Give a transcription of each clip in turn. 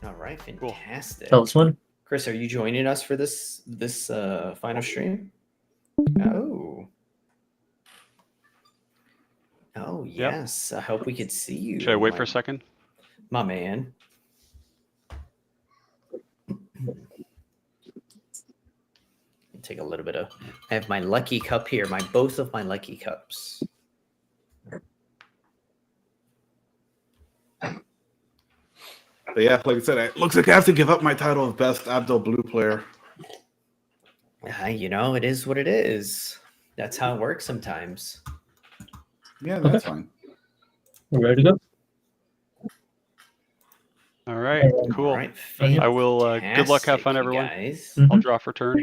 All right, Cool. fantastic. Tell us when. Chris, are you joining us for this final stream? Oh. Oh, Yep. yes. I hope we could see you. Should I wait for a second? My man. Take a little bit of. I have my lucky cup here. Both of my lucky cups. But yeah, like I said, it looks like I have to give up my title of best Abdel Blue player. You know, it is what it is. That's how it works sometimes. Yeah, that's fine. We're ready to go. All right, cool. All right, I will. Good luck, have fun, everyone. Guys. I'll draw for turn.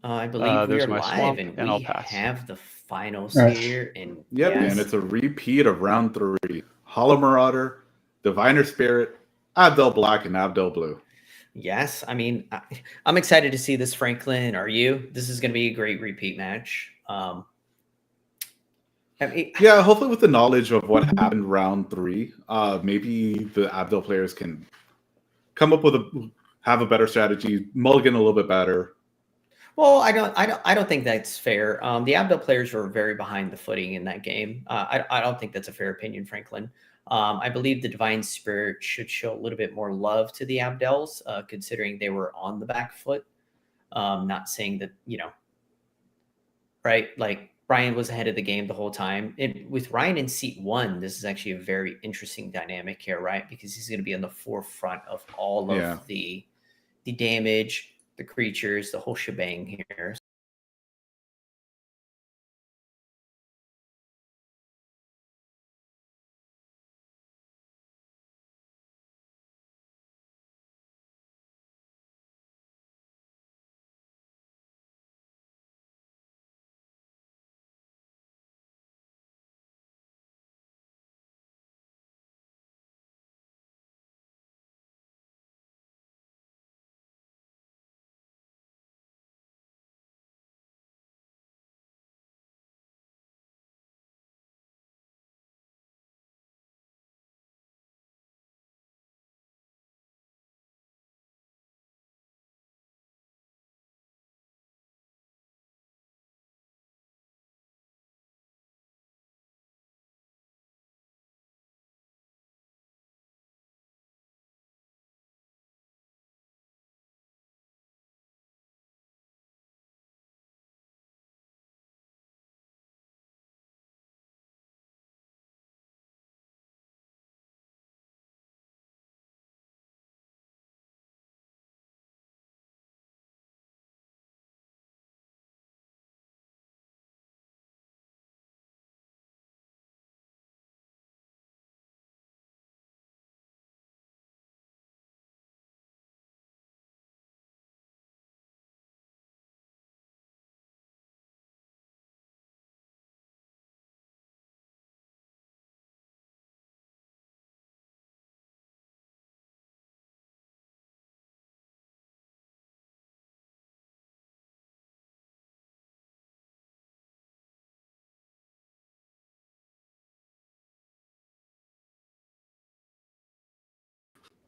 I believe we there's are my live, swamp, and and we I'll pass. have the finals All right. here. And Yep, yes, and it's a repeat of round 3. Hollow Marauder, Diviner Spirit, Abdel Black, and Abdel Blue. yes. I mean, I'm excited to see this, Franklin. Are you? This is going to be a great repeat match. I mean, Yeah, hopefully with the knowledge of what happened round 3, maybe the Abdel players can come up with have a better strategy, mulligan a little bit better. well, I don't think that's fair. The Abdel players were very behind the footing in that game. I don't think that's a fair opinion, Franklin. I believe the Divine Spirit should show a little bit more love to the Abdels, considering they were on the back foot. Not saying that, right? Like Ryan was ahead of the game the whole time. And with Ryan in seat 1, this is actually a very interesting dynamic here, right? Because he's going to be on the forefront of all of the damage, the creatures, the whole shebang here.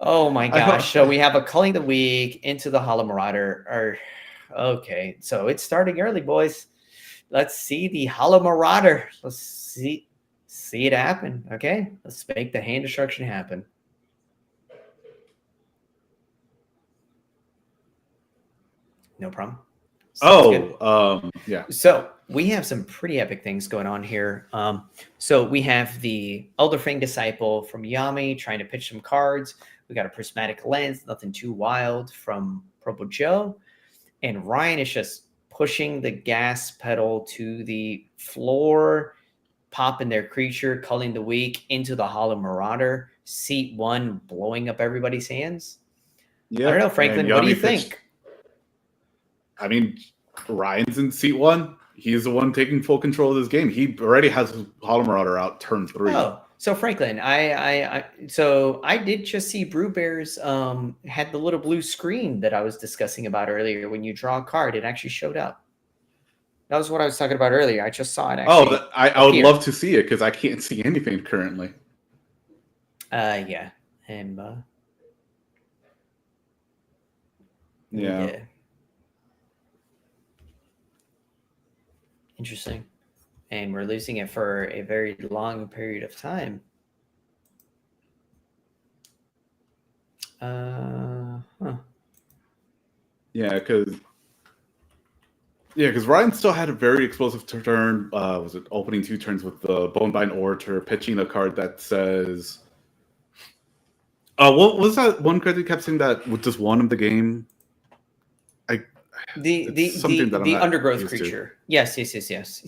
Oh my gosh. So we have a Culling the Week into the Hollow Marauder. Okay, so it's starting early, boys. Let's see the Hollow Marauder. Let's see it happen. Okay, let's make the hand destruction happen. No problem. Yeah. So we have some pretty epic things going on here. So we have the Elder Fang Disciple from Yami trying to pitch some cards. We got a Prismatic Lens, nothing too wild from Purple Joe. And Ryan is just pushing the gas pedal to the floor, popping their creature, Culling the Week into the Hollow Marauder. Seat 1 blowing up everybody's hands. Yeah, I don't know, Franklin. What do you think? I mean, Ryan's in seat 1. He's the one taking full control of this game. He already has Hollow Marauder out turn 3. Oh, so Franklin, I did just see Brew Bears had the little blue screen that I was discussing about earlier. When you draw a card, it actually showed up. That was what I was talking about earlier. I just saw it actually. Oh, I would love to see it because I can't see anything currently. Yeah. And Yeah. Interesting. And we're losing it for a very long period of time. Huh. Yeah, because Ryan still had a very explosive turn. Was it opening 2 turns with the Bonebind Orator, pitching a card that says, what was that one card that kept saying that just won him the game? The undergrowth creature. Yes.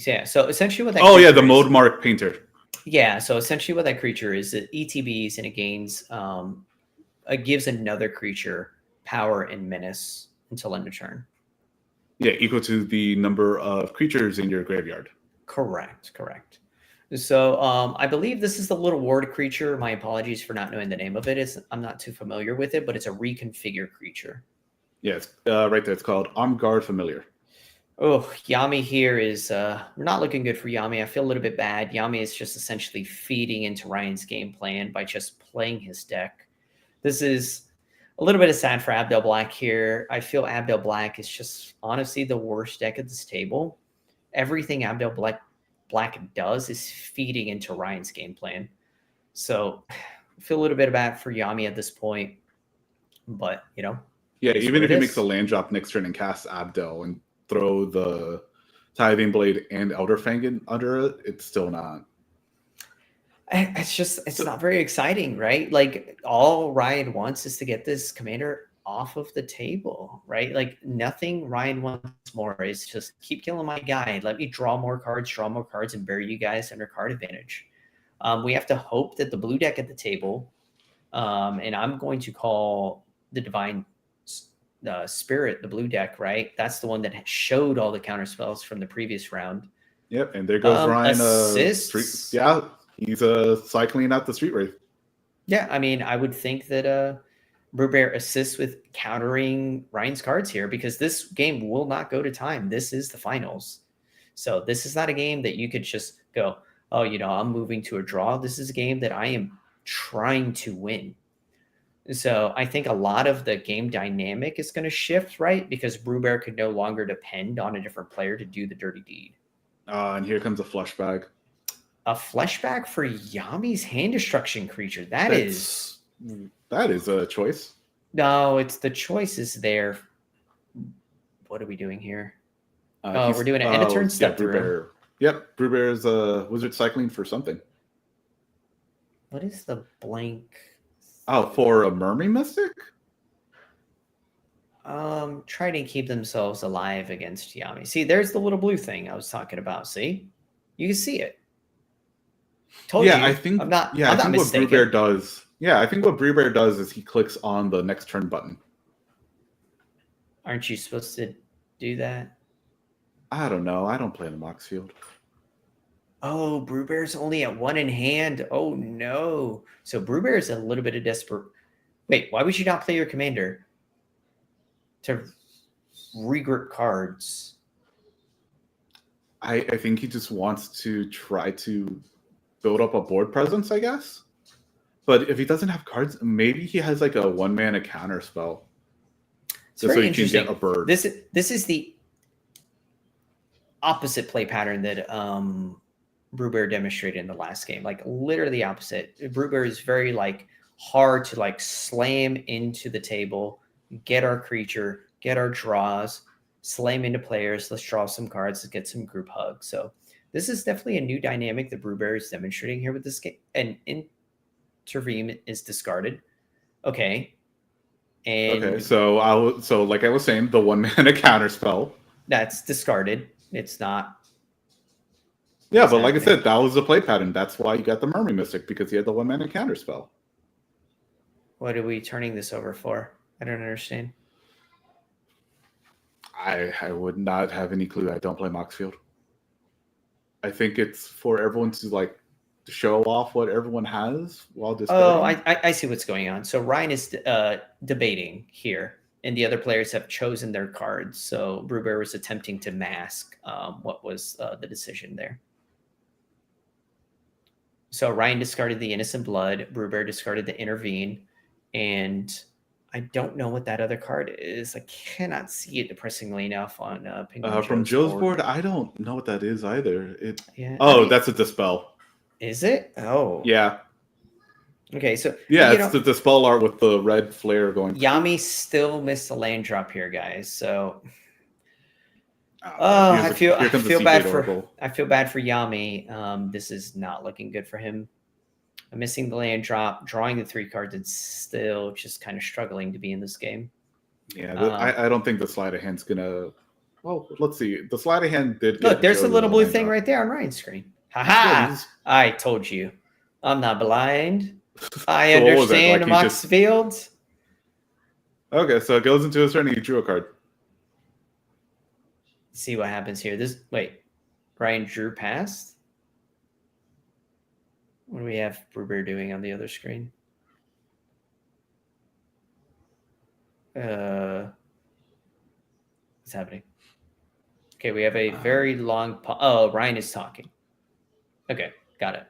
Yeah. So essentially, what that the is, Mode Mark Painter. Yeah. So essentially, what that creature is, it ETBs and it gains, it gives another creature power and menace until end of turn. Yeah, equal to the number of creatures in your graveyard. Correct. So I believe this is the little ward creature. My apologies for not knowing the name of it. I'm not too familiar with it, but it's a reconfigure creature. Yes, right there. It's called Armed Guard Familiar. Oh, Yami here is we're not looking good for Yami. I feel a little bit bad. Yami is just essentially feeding into Ryan's game plan by just playing his deck. This is a little bit of sad for Abdel Black here. I feel Abdel Black is just honestly the worst deck at this table. Everything Abdel Black does is feeding into Ryan's game plan. So I feel a little bit bad for Yami at this point. But, Yeah, even if he makes a land drop next turn and casts Abdel and throw the Tithing Blade and Elder Fang under it, it's still not. It's not very exciting, right? Like, all Ryan wants is to get this commander off of the table, right? Like, nothing Ryan wants more is just keep killing my guy. Let me draw more cards, and bury you guys under card advantage. We have to hope that the blue deck at the table, and I'm going to call the Divine Spirit the blue deck, right? That's the one that showed all the counter spells from the previous round. Yep, and there goes Ryan. Assists. He's cycling out the Street Wraith. Yeah, I mean, I would think that Brewbear assists with countering Ryan's cards here, because this game will not go to time. This is the finals. So this is not a game that you could just go, oh, I'm moving to a draw. This is a game that I am trying to win. So I think a lot of the game dynamic is going to shift, right? Because Brewbear could no longer depend on a different player to do the dirty deed. And here comes a flush bag. A flashback for Yami's hand destruction creature. That is a choice. No, it's the choice is there. What are we doing here? We're doing an end of turn step through. Yep, Brewbear is a wizard cycling for something. What is the blank? Oh, for a Mermaid Mystic? Trying to keep themselves alive against Yami. See, there's the little blue thing I was talking about. See? You can see it. Told you. I think I'm not what mistaken. Brewbear does. Yeah, I think what Brewbear does is he clicks on the next turn button. Aren't you supposed to do that? I don't know. I don't play in the Mox Field. Oh, Brewbear's only at 1 in hand. Oh no. So Brewbear's a little bit of desperate. Wait, why would you not play your commander to regroup cards? I think he just wants to try to build up a board presence, I guess. But if he doesn't have cards, maybe he has like a 1-mana counter spell. Just so you can get a bird. This is the opposite play pattern that Brewbear demonstrated in the last game. Like, literally the opposite. Brewbear is very hard to slam into the table, get our creature, get our draws, slam into players. Let's draw some cards, let's get some group hugs. So this is definitely a new dynamic that Brewbear is demonstrating here with this game. And Intervene is discarded. Okay. And so like I was saying, the 1-mana counter spell. That's discarded. It's not. Yeah, but like I said, that was the play pattern. That's why you got the Mermaid Mystic, because he had the 1-mana counter spell. What are we turning this over for? I don't understand. I would not have any clue. I don't play Mox Field. I think it's for everyone to show off what everyone has while discussing. Oh, I see what's going on. So Ryan is debating here, and the other players have chosen their cards. So Brewbear was attempting to mask what was the decision there. So Ryan discarded the Innocent Blood. Brewbear discarded the Intervene, and I don't know what that other card is. I cannot see it depressingly enough on Penguin From Joe's Joe's board, I don't know what that is either. Yeah. Oh, I mean, that's a dispel. is it? Oh. Yeah. Okay, so Yeah, you it's know, the dispel art with the red flare going. Yami still missed a land drop here, guys. So Here I comes the feel bad Seagate for Oracle. Yami. This is not looking good for him. I'm missing the land drop, drawing the 3 cards, and still just kind of struggling to be in this game. Yeah, I don't think the sleight of hand's gonna. Well, let's see. The sleight of hand did. Look, there's a Joe little the blue land thing drop. right there on Ryan's screen. Yeah, Haha! he's- I told you. I'm not blind. I So what was that, understand, like he Mox just- Fields. Okay, so it goes into his turn and he drew a card. See what happens here. Wait, Ryan drew past. What do we have Brewer doing on the other screen? What's happening? Okay, we have a very long. Oh, Ryan is talking. Okay, got it.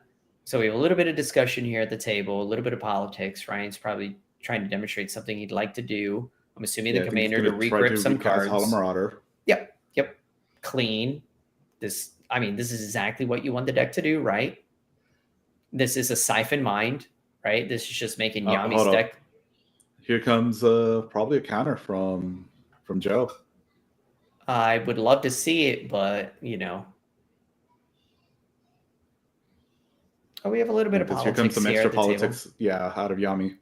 So we have a little bit of discussion here at the table, a little bit of politics. Ryan's probably trying to demonstrate something he'd like to do. I'm assuming the I think he's commander to gonna try regrip some recast cards. Hollow Marauder. Yep. Clean. This is exactly what you want the deck to do, right? This is a Siphon Mind, right? This is just making Yami's hold up. deck. Here comes probably a counter from Joe. I would love to see it, but Oh, we have a little bit of Here politics comes some here extra at the table. politics. Yeah, out of Yami.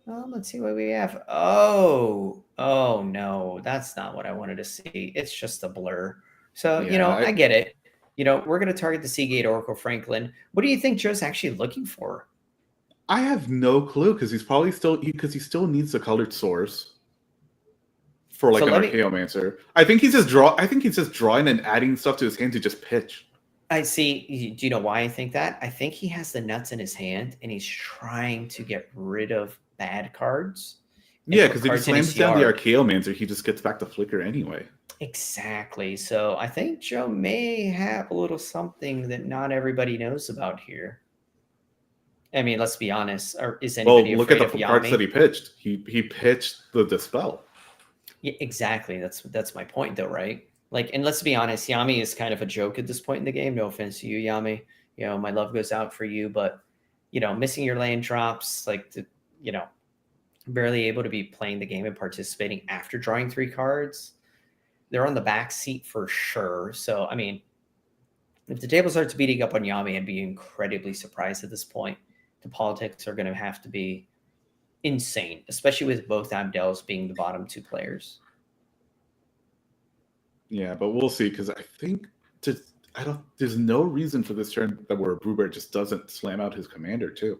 Let's see what we have. Oh no, that's not what I wanted to see. It's just a blur. So, Yeah, I get it. We're going to target the Seagate Oracle Franklin. What do you think Joe's actually looking for? I have no clue because he's probably still he still needs the colored source for like So an let me- Archaeomancer. I think he's just drawing and adding stuff to his hand to just pitch. I see. Do you know why I think that? I think he has the nuts in his hand and he's trying to get rid of bad cards. and Yeah, put because if he cards in his slams down the yard. Archaeomancer, he just gets back to flicker anyway. Exactly. So I think Joe may have a little something that not everybody knows about here. I mean, let's be honest. Or is Well, anybody look at afraid the of cards Yami? that he pitched. He pitched the Dispel. Yeah, exactly. That's my point, though, right? Like, and let's be honest, Yami is kind of a joke at this point in the game. No offense to you, Yami. My love goes out for you, but missing your land drops, barely able to be playing the game and participating after drawing 3 cards. They're on the back seat for sure. So, I mean, if the table starts beating up on Yami, I'd be incredibly surprised at this point. The politics are going to have to be insane, especially with both Abdels being the bottom 2 players. Yeah, but we'll see because I think there's no reason for this turn that where Brewbear just doesn't slam out his commander too.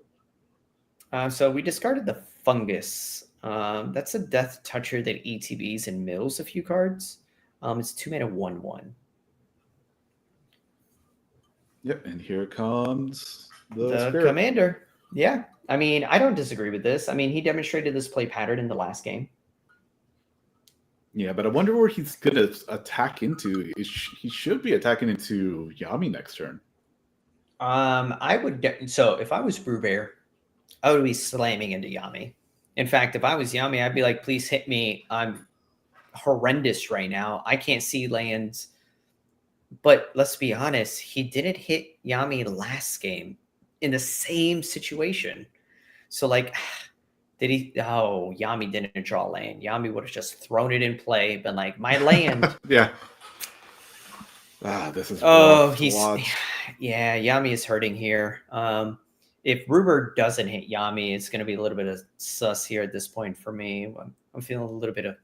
So we discarded the Fungus. That's a Death Toucher that ETBs and mills a few cards. It's 2 mana 1/1. Yep, and here comes the The Spirit. commander. Yeah. I mean, I don't disagree with this. I mean, he demonstrated this play pattern in the last game. Yeah, but I wonder where he's gonna attack into. He should be attacking into Yami next turn. I would. So if I was Brewbear, I would be slamming into Yami. In fact, if I was Yami, I'd be like, please hit me. I'm horrendous right now. I can't see lands. But let's be honest, he didn't hit Yami last game in the same situation. So, did he? Oh, Yami didn't draw land. Yami would have just thrown it in play, been like, my land. Yeah. This is Oh, rough to he's watch. yeah. Yami is hurting here. If Ruber doesn't hit Yami, it's going to be a little bit of sus here at this point for me. I'm feeling a little bit of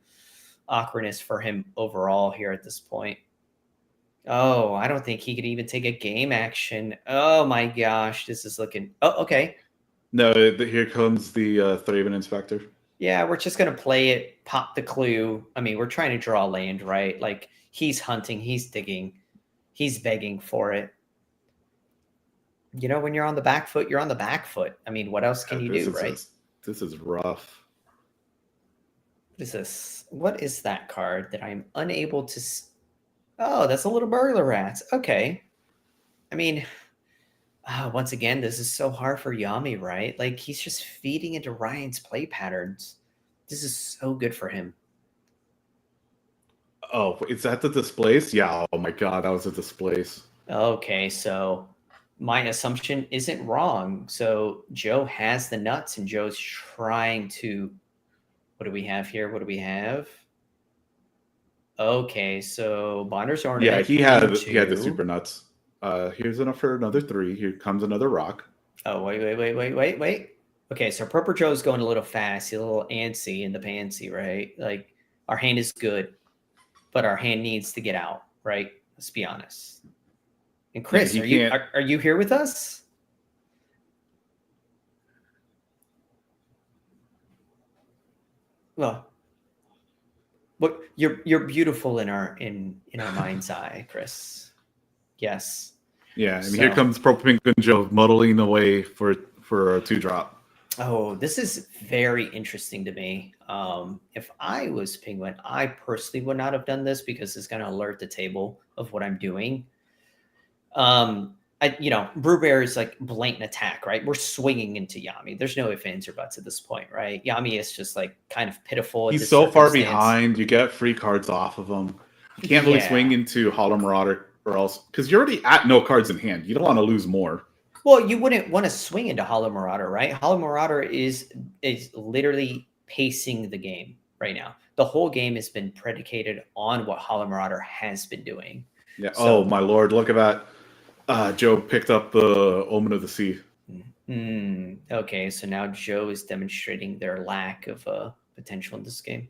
awkwardness for him overall here at this point. Oh, I don't think he could even take a game action. Oh my gosh, this is looking. Oh, okay. No, here comes the Thraven Inspector. Yeah, we're just going to play it, pop the clue. I mean, we're trying to draw land, right? Like, he's hunting, he's digging, he's begging for it. When you're on the back foot, you're on the back foot. I mean, what else can you do, right? This is rough. What is this? What is that card that I'm unable to... Oh, that's a little burglar rat. Okay. I mean, once again, this is so hard for Yami, right? Like, he's just feeding into Ryan's play patterns. This is so good for him. Oh, is that the displace? Yeah. Oh my god, that was a displace. Okay, so my assumption isn't wrong. So Joe has the nuts, and Joe's trying to. What do we have here? What do we have? Okay, so Bonder's ornament. Yeah, he had the into- super nuts. Here's enough for another 3. Here comes another rock. Oh, wait. Okay, so Purple Joe's going a little fast. He's a little antsy in the pantsy, right? Like, our hand is good, but our hand needs to get out, right? Let's be honest. And Chris, he are you can't- are you here with us? Well, what you're beautiful in our mind's eye, Chris. Yes. Yeah, I mean, here So- comes Purple Penguin Joe muddling away for a 2-drop. Oh, this is very interesting to me. If I was Penguin, I personally would not have done this because it's going to alert the table of what I'm doing. Brewbear is like blatant attack, right? We're swinging into Yami. There's no ifs, ands, or buts at this point, right? Yami is just like kind of pitiful. at He's this so far circumstance. behind. You get free cards off of him. You can't really Yeah. swing into Hollow Marauder or else because you're already at no cards in hand. You don't want to lose more. Well, you wouldn't want to swing into Hollow Marauder, right? Hollow Marauder is literally pacing the game right now. The whole game has been predicated on what Hollow Marauder has been doing. Yeah. So- Oh my lord! Look at that. Joe picked up the Omen of the Sea. Okay, so now Joe is demonstrating their lack of potential in this game.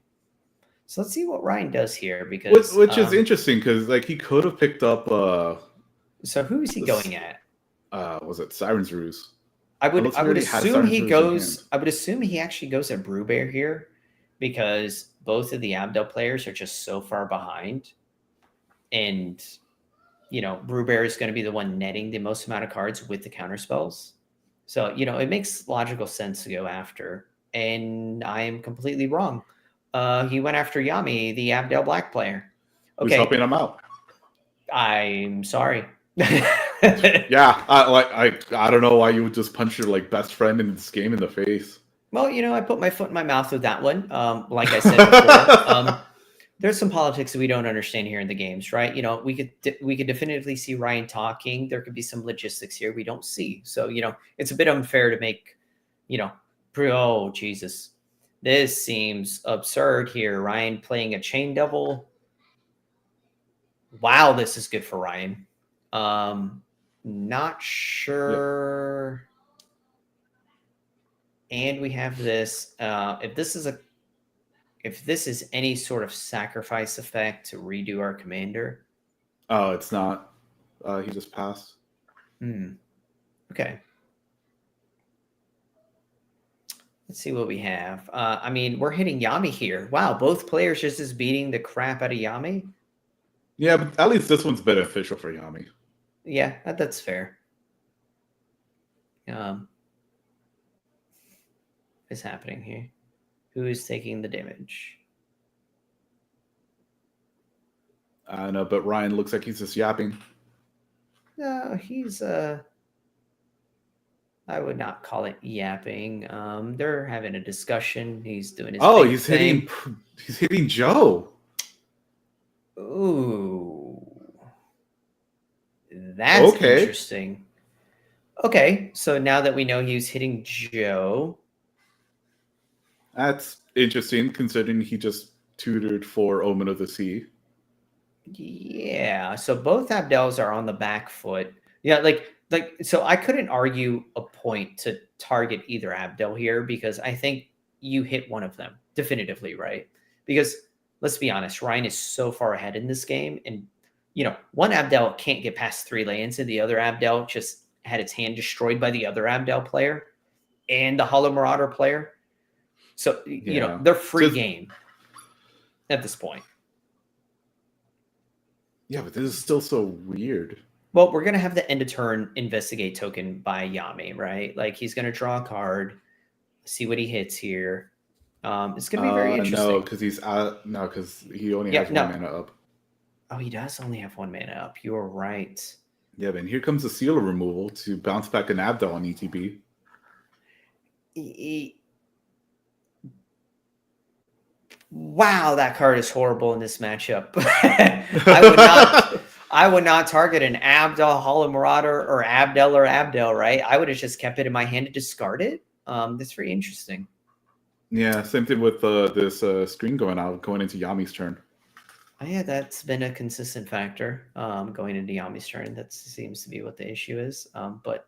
So let's see what Ryan does here because Which is interesting because like he could have picked up So who is he this- going at? was it Siren's Ruse? I would Unless he already had assume Siren's he Ruse in goes. hand. I would assume he actually goes at Brewbear here because both of the Abdel players are just so far behind, and Brewbear is going to be the one netting the most amount of cards with the counter spells. So it makes logical sense to go after, and I am completely wrong. He went after Yami, the Abdel Black player. Who's Okay, helping him out? I'm sorry. Yeah, I don't know why you would just punch your like best friend in this game in the face. Well, I put my foot in my mouth with that one. Like I said before, there's some politics that we don't understand here in the games, right? We could definitively see Ryan talking. There could be some logistics here we don't see. So, it's a bit unfair to make, oh, Jesus. This seems absurd here. Ryan playing a chain double. Wow, this is good for Ryan. Not sure. And we have this. If this is any sort of sacrifice effect to redo our commander. Oh, it's not. He just passed. Okay. Let's see what we have. We're hitting Yami here. Wow, both players just beating the crap out of Yami. Yeah, but at least this one's beneficial for Yami. Yeah, that's fair. What's happening here? Who is taking the damage? I know, but Ryan looks like he's just yapping. No, he's I would not call it yapping. They're having a discussion. He's doing his Oh, big he's thing. hitting Joe. Ooh. That's Okay. interesting. Okay, so now that we know he's hitting Joe, That's interesting considering he just tutored for Omen of the Sea. yeah. So both Abdels are on the back foot. Yeah, like so I couldn't argue a point to target either Abdel here because I think you hit one of them definitively, right? Because let's be honest, Ryan is so far ahead in this game, and one Abdel can't get past 3 lay-ins, and the other Abdel just had its hand destroyed by the other Abdel player and the Hollow Marauder player. So Yeah. they're free Just- game at this point. Yeah, but this is still so weird. Well, we're going to have the end of turn investigate token by Yami, right? Like he's going to draw a card, see what he hits here. It's going to be very interesting. No, because because he only Yeah, has no. 1 mana up. Oh, he does only have 1 mana up. You're right. Yeah, but here comes the sealer removal to bounce back an Abdel on ETB. Wow, that card is horrible in this matchup. I would not target an Abdel, Hollow Marauder, or Abdel, right? I would have just kept it in my hand to discard it. That's very interesting. Yeah, same thing with this screen going into Yami's turn. Oh, yeah, that's been a consistent factor going into Yami's turn. That seems to be what the issue is. But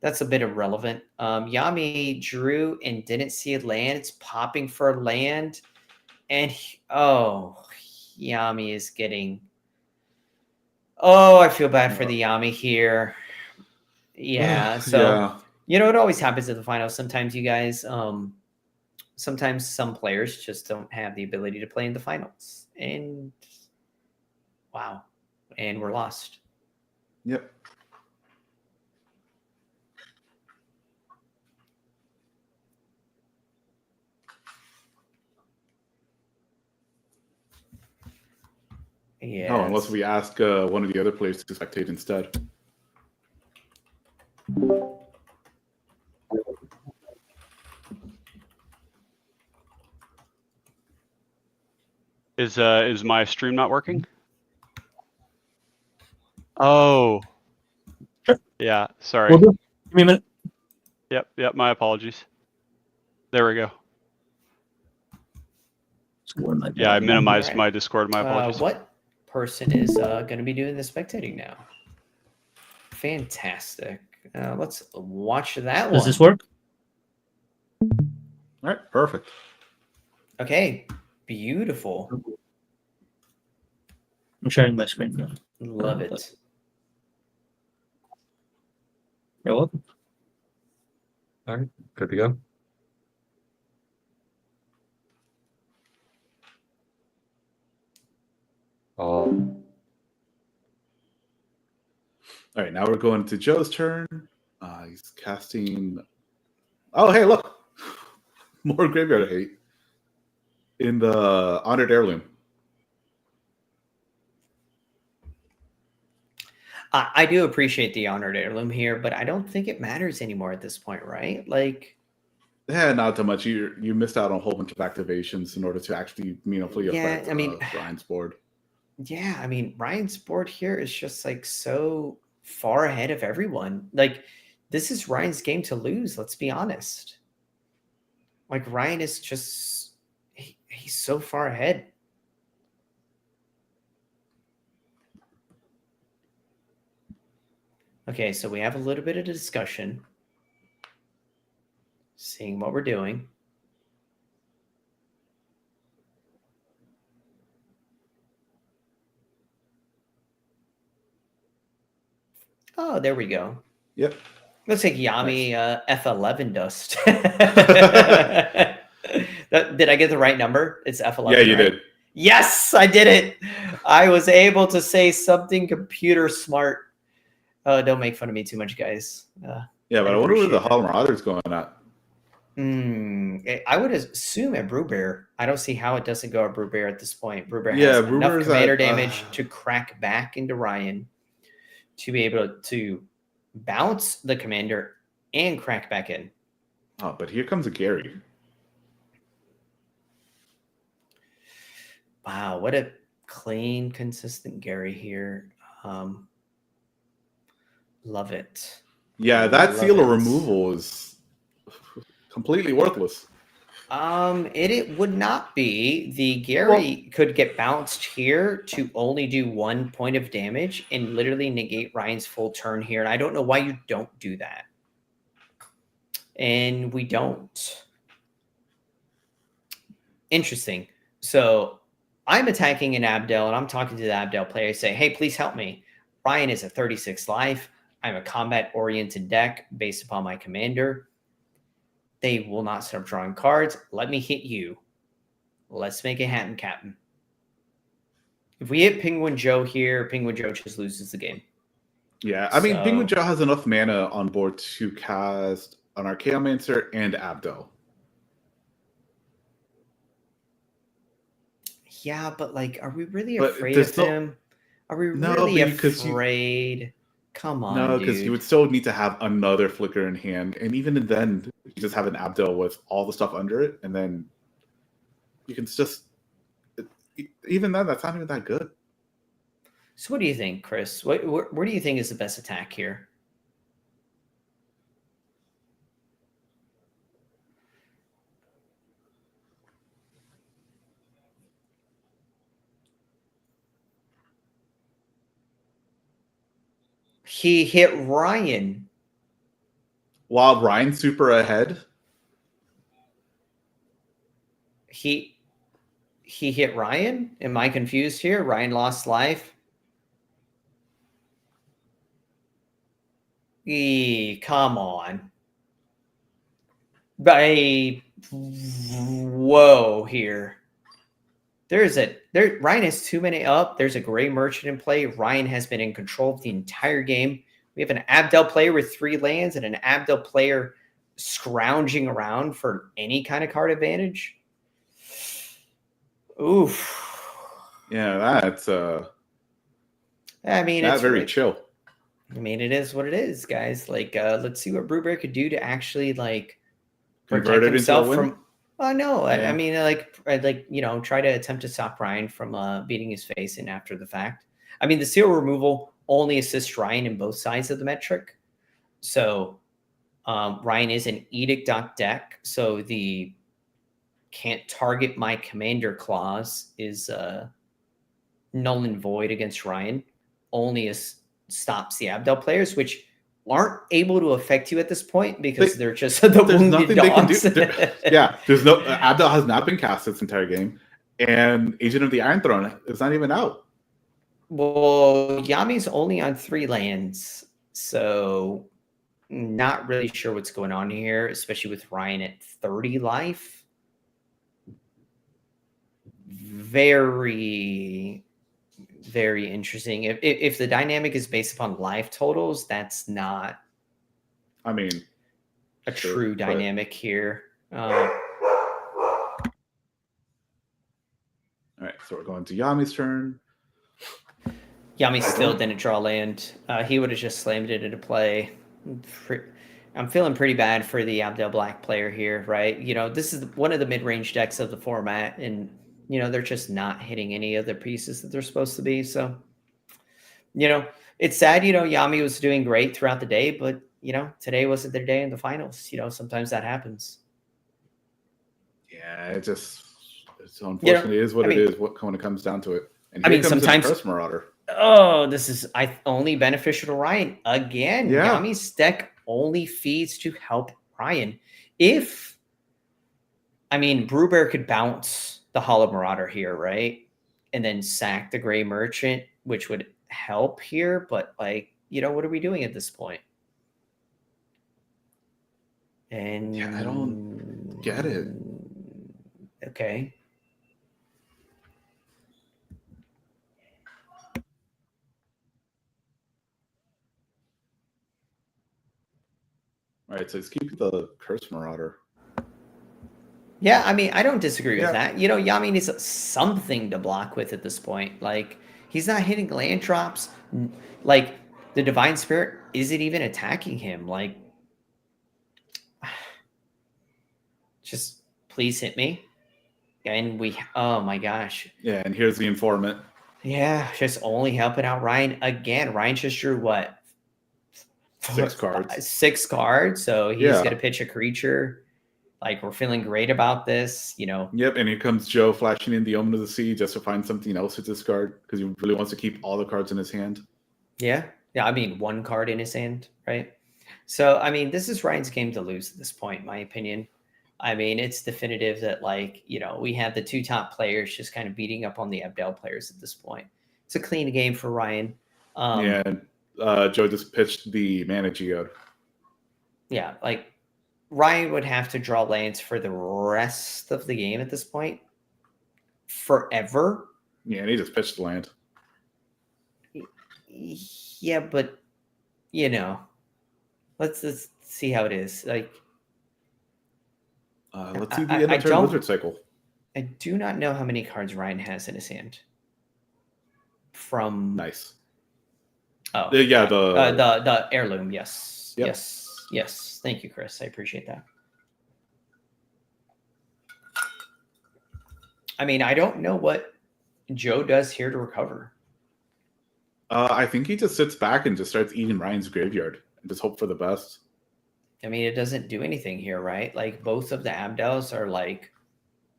that's a bit irrelevant. Yami drew and didn't see a land. It's popping for a land. And, Yami is getting... Oh, I feel bad for the Yami here. Yeah, so... You know, it always happens at the finals. Sometimes you guys... sometimes some players just don't have the ability to play in the finals. And... Wow. And we're lost. Yep. Yeah. Oh, unless we ask one of the other players to spectate instead. Is my stream not working? Oh. Yeah, sorry. We'll do. Give me a minute. Yep, my apologies. There we go. Yeah, I minimized my Discord. My apologies. What person is going to be doing the spectating now? Fantastic. Let's watch that one. Does this work? All right, perfect. Okay, beautiful. I'm sharing my screen now. Love it. You're welcome. All right, good to go. All right, now we're going to Joe's turn. He's casting. Oh, hey, look, more graveyard hate in the Honored Heirloom. I do appreciate the Honored Heirloom here, but I don't think it matters anymore at this point, right? Like, yeah, not too much. You missed out on a whole bunch of activations in order to actually meaningfully affect Ryan's board. Yeah, I mean, Ryan's board here is just like so far ahead of everyone. Like, this is Ryan's game to lose. Let's be honest. Like, Ryan is just he's so far ahead. Okay, so we have a little bit of discussion, seeing what we're doing. Oh, there we go. Yep. Looks like Yami F11 dust. Did I get the right number? It's F11. Yeah, you right? did. Yes, I did it. I was able to say something computer smart. Don't make fun of me too much, guys. Yeah, but I wonder where the Hollow Marauder's going at. I would assume at Brewbear. I don't see how it doesn't go at Brewbear at this point. Brewbear Yeah, has enough Brewbear's commander at, damage to crack back into Ryan to be able to bounce the commander and crack back in. Oh, but here comes a Gary. Wow, what a clean, consistent Gary here. Love it. Yeah, that seal of removal is completely worthless. It would not be. The Gary could get bounced here to only do 1 point of damage and literally negate Ryan's full turn here. And I don't know why you don't do that. And we don't. Interesting. So I'm attacking an Abdel and I'm talking to the Abdel player. I say, hey, please help me. Ryan is a 36 life. I'm a combat-oriented deck based upon my commander. They will not start drawing cards. Let me hit you. Let's make it happen, Captain. If we hit Penguin Joe here, Penguin Joe just loses the game. Yeah, I mean, Penguin Joe has enough mana on board to cast an Archaeomancer and Abdel. Yeah, but like, are we really afraid of him? Are we really afraid? Come on, no, because you would still need to have another Flicker in hand, and even then, you just have an Abdel with all the stuff under it, and then you can just even then that's not even that good. So what do you think, Chris? Where do you think is the best attack here? He hit Ryan. While Ryan's super ahead, He hit Ryan? Am I confused here? Ryan lost life. Come on. Whoa here. Ryan has 2 minutes up. There's a gray merchant in play. Ryan has been in control of the entire game. We have an Abdel player with 3 lands and an Abdel player scrounging around for any kind of card advantage. Oof. yeah, that's I mean, not it's very really- chill. I mean, it is what it is, guys. Like, let's see what Brubear could do to actually like protect Convert it into a himself win? from. Oh no! I Yeah. mean, like try to attempt to stop Ryan from beating his face in after the fact. I mean, the seal removal only assists Ryan in both sides of the metric. So Ryan is an edict deck, so the can't target my commander clause is null and void against Ryan. Only stops the Abdel players, which aren't able to affect you at this point because they're just the There's wounded nothing they can do. dogs. Yeah, there's no Abdel has not been cast this entire game, and Agent of the Iron Throne is not even out. Well, Yami's only on 3 lands, so not really sure what's going on here, especially with Ryan at 30 life. Very, very interesting. If the dynamic is based upon life totals, that's not I mean, a Sure, true but- dynamic here. all right, so we're going to Yami's turn. Yami still didn't draw land. He would have just slammed it into play. I'm feeling pretty bad for the Abdel Black player here, right? You know, this is one of the mid-range decks of the format, and, you know, they're just not hitting any of the pieces that they're supposed to be. So, you know, it's sad, you know, Yami was doing great throughout the day, but, you know, today wasn't their day in the finals. You know, sometimes that happens. Yeah, it's unfortunately is what I it mean- is. When it comes down to it, and I here mean, comes in sometimes- Curse Marauder. Oh, this is only beneficial to Ryan. Again, Yeah. Yami's deck only feeds to help Ryan. Brubear could bounce the Hollow Marauder here, right? And then sack the Gray Merchant, which would help here. But, like, you know, what are we doing at this point? And Yeah, I don't get it. Okay. All right, so he's keeping the Curse Marauder. Yeah, I mean, I don't disagree Yeah. with that. You know, Yami needs something to block with at this point. Like, he's not hitting land drops. Like, the Divine Spirit isn't even attacking him. Like, just please hit me. And oh my gosh. Yeah, and here's the Informant. Yeah, just only helping out Ryan again. Ryan just drew what? 6 cards. 6 cards. So he's Yeah. going to pitch a creature. Like, we're feeling great about this, you know. Yep, and here comes Joe flashing in the Omen of the Sea just to find something else to discard because he really wants to keep all the cards in his hand. Yeah. Yeah. I mean, 1 card in his hand, right? So, I mean, this is Ryan's game to lose at this point, in my opinion. I mean, it's definitive that, like, you know, we have the 2 top players just kind of beating up on the Abdel players at this point. It's a clean game for Ryan. Yeah, Joe just pitched the Mana Geode. Yeah. Like, Ryan would have to draw lands for the rest of the game at this point. Forever. Yeah, and he just pitched the land. Yeah, but, you know, let's see how it is. Like, Let's see the I end of turn don't- Wizard Cycle. I do not know how many cards Ryan has in his hand. From Nice. oh Yeah, the heirloom. Yes, Yep. yes. Thank you, Chris. I appreciate that. I mean, I don't know what Joe does here to recover. I think he just sits back and just starts eating Ryan's graveyard and just hope for the best. I mean, it doesn't do anything here, right? Like both of the Abdels are like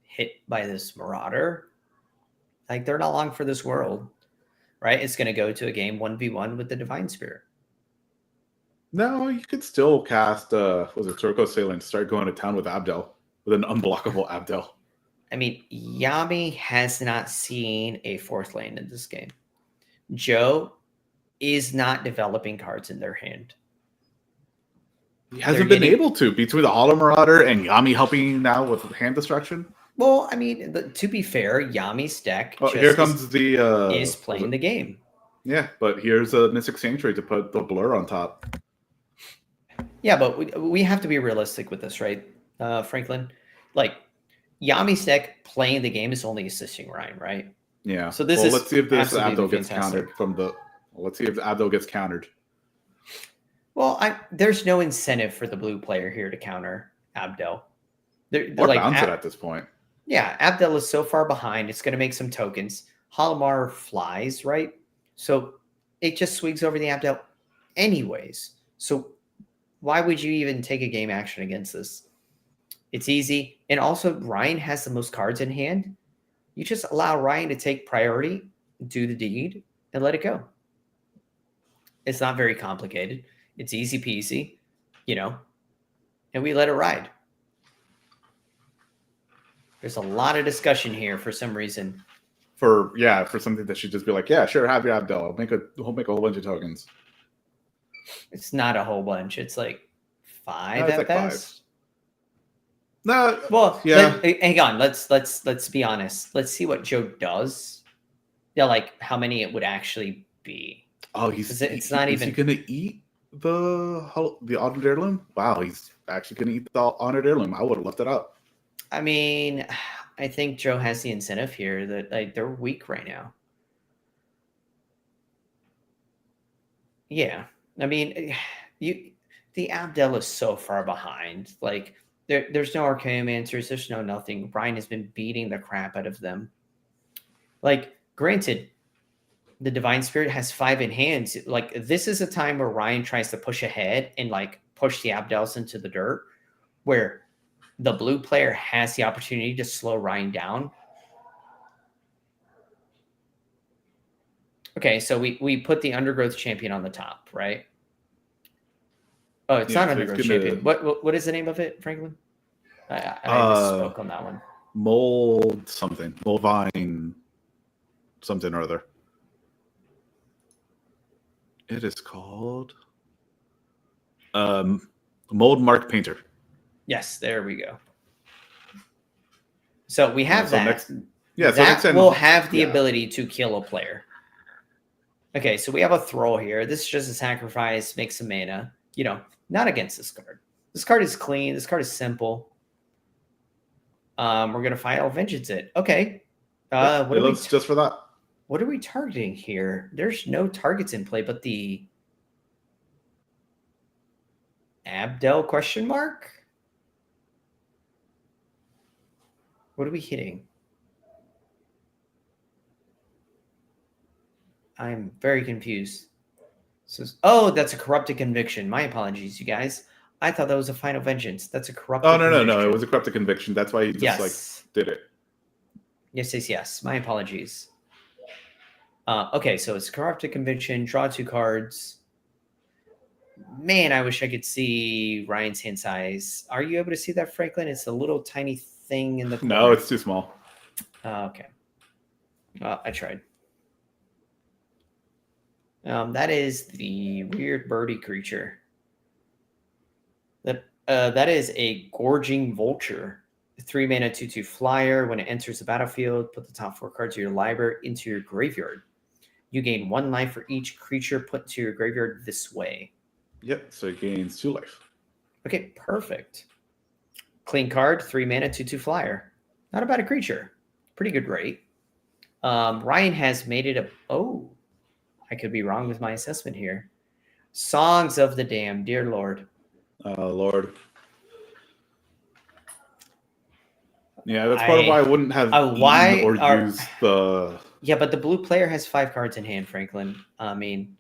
hit by this Marauder. Like they're not long for this world, right? It's going to go to a game 1v1 with the Divine Spirit. No, you could still cast was it Turco Sailor and start going to town with Abdel with an unblockable Abdel. I mean, Yami has not seen a fourth lane in this game. Joe is not developing cards in their hand. He hasn't been getting- able to between the Hollow Marauder and Yami helping now with hand destruction. Well, I mean, to be fair, Yami's deck Oh, just here comes the is playing the game. Yeah, but here's a Mystic Sanctuary to put the blur on top. Yeah, but we have to be realistic with this, right, Franklin? Like, Yami's deck playing the game is only assisting Ryan, right? Yeah. So this well, is let's see if this absolutely Abdel gets fantastic. countered from the. Let's see if Abdel gets countered. Well, there's no incentive for the blue player here to counter Abdel. They're Or like, bounce it at this point. yeah, Abdel is so far behind. It's going to make some tokens. Halimar flies, right? So it just swings over the Abdel anyways. So why would you even take a game action against this? It's easy. And also, Ryan has the most cards in hand. You just allow Ryan to take priority, do the deed, and let it go. It's not very complicated. It's easy peasy, and we let it ride. There's a lot of discussion here for some reason. For something that should just be like, yeah, sure, have your Abdel. I'll make a whole bunch of tokens. It's not a whole bunch. It's like five No, it's at like five. best. No, Well, yeah. hang on. Let's be honest. Let's see what Joe does. Yeah, like how many it would actually be. Oh, It's not is even- he gonna eat the honored heirloom? Wow, he's actually gonna eat the honored heirloom. I would have left it up. I mean, I think Joe has the incentive here that like they're weak right now. Yeah, I mean, the Abdel is so far behind. Like there's no Archaeomancers, there's no nothing. Ryan has been beating the crap out of them. Like, granted, the Divine Spirit has 5 in hands. Like, this is a time where Ryan tries to push ahead and like push the Abdels into the dirt, where the blue player has the opportunity to slow Ryan down. Okay, so we put the Undergrowth champion on the top, right? Oh, it's Yeah, not so he's Undergrowth gonna- champion. What is the name of it, Franklin? I spoke on that one. Mold something, Moldvine, something or other. It is called Mold Mark Painter. Yes, there we go. So we have So that. next- Yeah, so that next time will have the yeah. ability to kill a player. Okay, so we have a Thrall here. This is just a sacrifice, make some mana. Not against this card. This card is clean. This card is simple. We're gonna Final Vengeance it. Okay. It looks just for that. What are we targeting here? There's no targets in play, but the Abdel question mark? What are we hitting? I'm very confused. Oh, that's a Corrupted Conviction. My apologies, you guys. I thought that was a Final Vengeance. That's a Corrupted Oh no. Conviction. It was a corrupted conviction. That's why he just Yes. did it. Yes. My apologies. Okay, so it's Corrupted Conviction. Draw 2 cards. Man, I wish I could see Ryan's hand size. Are you able to see that, Franklin? It's a little tiny thing in the corner. No, it's too small. Okay. I tried. That is the weird birdie creature. That is a Gorging Vulture. 3 mana 2/2 flyer. When it enters the battlefield, put the top 4 cards of your library into your graveyard. You gain 1 life for each creature put to your graveyard this way. Yep. So he gains 2 life. Okay, perfect. Clean card, 3 mana 2/2 flyer. Not a bad creature. Pretty good rate. Ryan has made it a. Oh, I could be wrong with my assessment here. Songs of the Damned, dear Lord. Lord. Yeah, that's part of why I wouldn't have why eaten or are- used the. Yeah, but the blue player has 5 cards in hand, Franklin. I mean,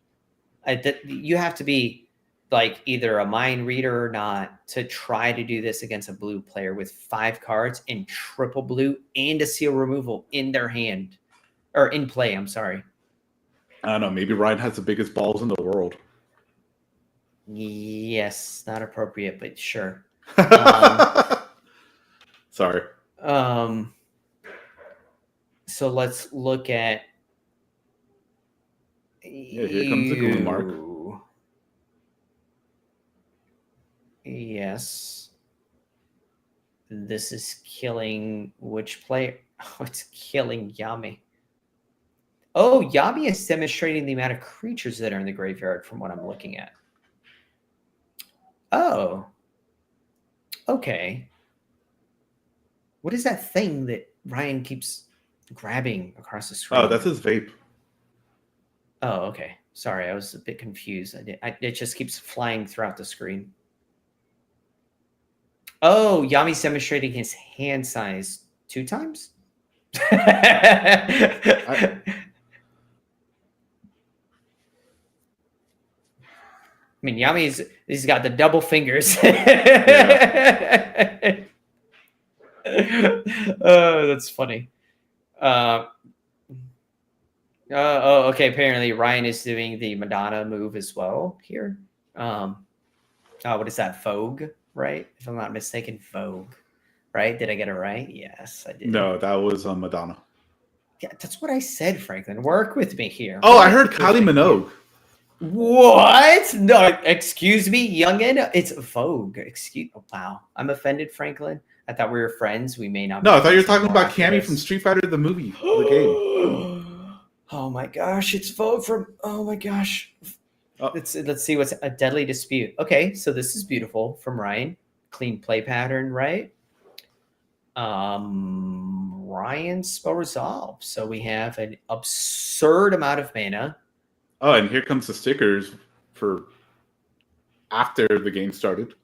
you have to be like either a mind reader or not to try to do this against a blue player with 5 cards and triple blue and a seal removal in their hand or in play. I'm sorry. I don't know. Maybe Ryan has the biggest balls in the world. Yes, not appropriate, but sure. Sorry. So let's look at. Yeah, here comes the goon mark. Yes. This is killing which player? Oh, it's killing Yami. Oh, Yami is demonstrating the amount of creatures that are in the graveyard from what I'm looking at. Oh. Okay. What is that thing that Ryan keeps grabbing across the screen? Oh, that's his vape. Oh, okay. Sorry, I was a bit confused. It just keeps flying throughout the screen. Oh, Yami's demonstrating his hand size 2 times? I mean, he's got the double fingers. Oh, that's funny. Oh, okay. Apparently, Ryan is doing the Madonna move as well here. What is that? Vogue, right? If I'm not mistaken, Vogue, right? Did I get it right? Yes, I did. No, that was Madonna. Yeah, that's what I said, Franklin. Work with me here. Oh, I heard Kylie Minogue. What? No, excuse me, youngin. It's Vogue. Wow, I'm offended, Franklin. I thought we were friends. We may not. No, be I thought you were friends talking anymore about after Cammy this. from Street Fighter, the movie, the game. Oh my gosh, it's Vogue from. Oh my gosh. Oh. Let's see what's a deadly dispute. Okay, so this is beautiful from Ryan. Clean play pattern, right? Ryan's spell resolve. So we have an absurd amount of mana. Oh, and here comes the stickers for after the game started.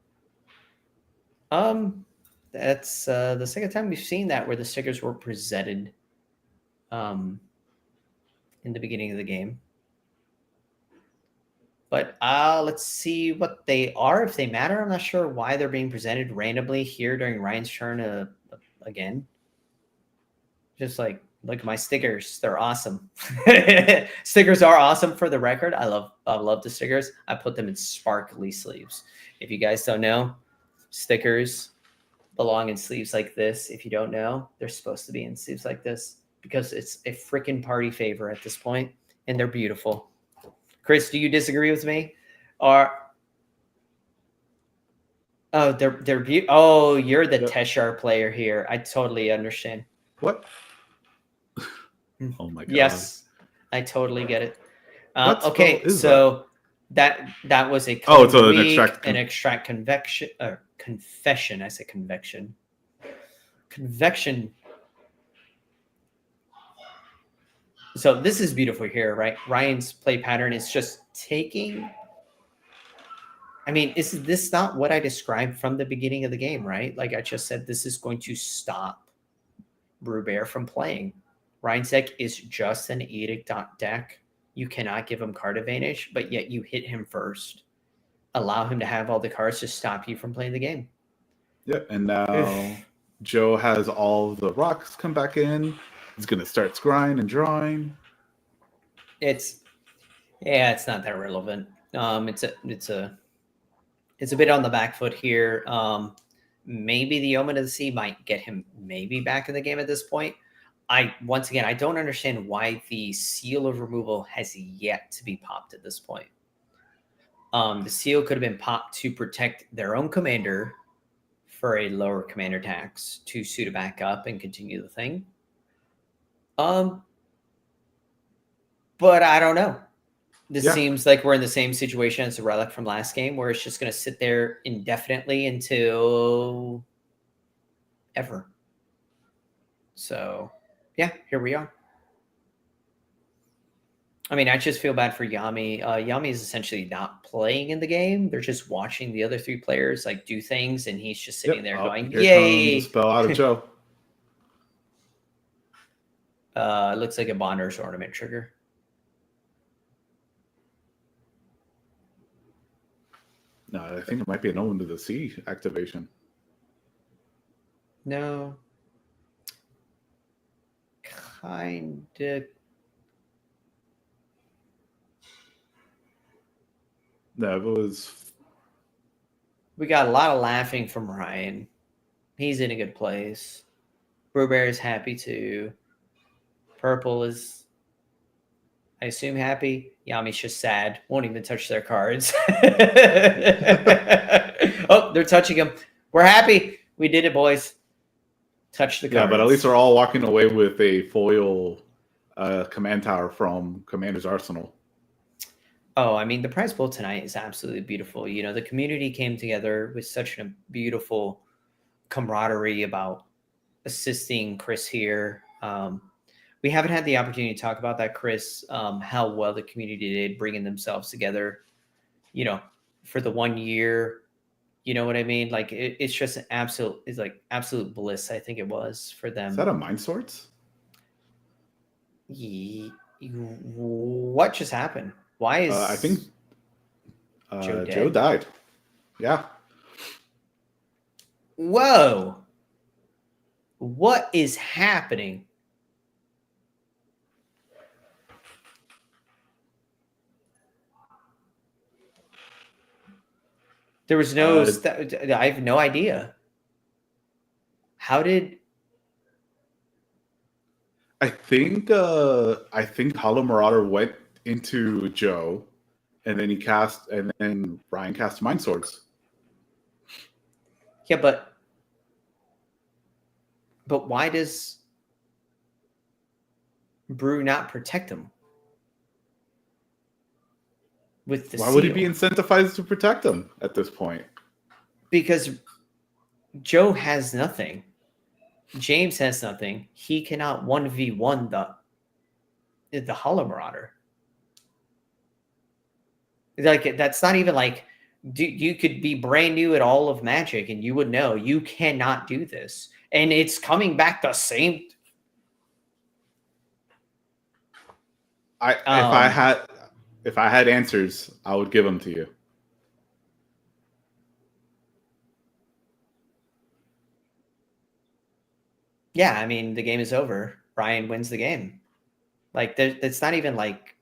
That's the second time we've seen that where the stickers were presented in the beginning of the game. But let's see what they are, if they matter. I'm not sure why they're being presented randomly here during Ryan's turn again. Just like, look at my stickers. They're awesome. Stickers are awesome for the record. I love the stickers. I put them in sparkly sleeves. If you guys don't know, stickers belong in sleeves like this. If you don't know, they're supposed to be in sleeves like this because it's a freaking party favor at this point, and they're beautiful. Chris, do you disagree with me? Or they're beautiful. Oh, you're the Yep. Teshar player here. I totally understand. What? Oh my god. Yes, I totally get it. What spell Okay, is so that was a Oh, it's an weak, extract an extract convection or confession. I said convection. Convection. So this is beautiful here, right? Ryan's play pattern is just taking. I mean, is this not what I described from the beginning of the game, right? Like I just said, this is going to stop Brubear from playing. Ryan's deck is just an Edict deck. You cannot give him card advantage, but yet you hit him first. Allow him to have all the cards to stop you from playing the game. Yep, and now Joe has all the rocks come back in. He's gonna start scrying and drawing. It's not that relevant. It's a bit on the back foot here. Maybe the Omen of the Sea might get him maybe back in the game at this point. Once again, I don't understand why the seal of removal has yet to be popped at this point. The seal could have been popped to protect their own commander for a lower commander tax to suit it back up and continue the thing. But I don't know. This seems like we're in the same situation as the relic from last game, where it's just going to sit there indefinitely until ever. So, yeah, here we are. I mean, I just feel bad for Yami. Yami is essentially not playing in the game. They're just watching the other 3 players like do things, and he's just sitting there going, Here "Yay!" comes the spell out of Joe. It looks like a Bonder's Ornament trigger. No, I think it might be an Omen to the Sea activation. No. Kinda. No, it was. We got a lot of laughing from Ryan. He's in a good place. Brewbear is happy too. Purple is, I assume, happy. Yami's just sad. Won't even touch their cards. Oh, they're touching them. We're happy. We did it, boys. Touch the cards. Yeah, but at least we're all walking away with a foil command tower from Commander's Arsenal. Oh, I mean, the prize pool tonight is absolutely beautiful. You know, the community came together with such a beautiful camaraderie about assisting Chris here. We haven't had the opportunity to talk about that, Chris, how well the community did bringing themselves together, you know, for the 1 year. You know what I mean? Like, it's just absolute bliss, I think it was for them. Is that a Mind Swords? What just happened? Why is I think Joe dead? Joe died. Yeah. Whoa. What is happening? There was no. I have no idea. How did? I think Hollow Marauder went into Joe, and then Ryan cast Mind Swords. Yeah, but why does Brew not protect him? With the Why would he seal? be incentivized to protect him at this point? Because Joe has nothing. James has nothing. He cannot 1v1 the Hollow Marauder. Like, that's not even like, you could be brand new at all of Magic and you would know you cannot do this. And it's coming back the same. If I had answers, I would give them to you. Yeah, I mean, the game is over. Ryan wins the game. Like, it's not even like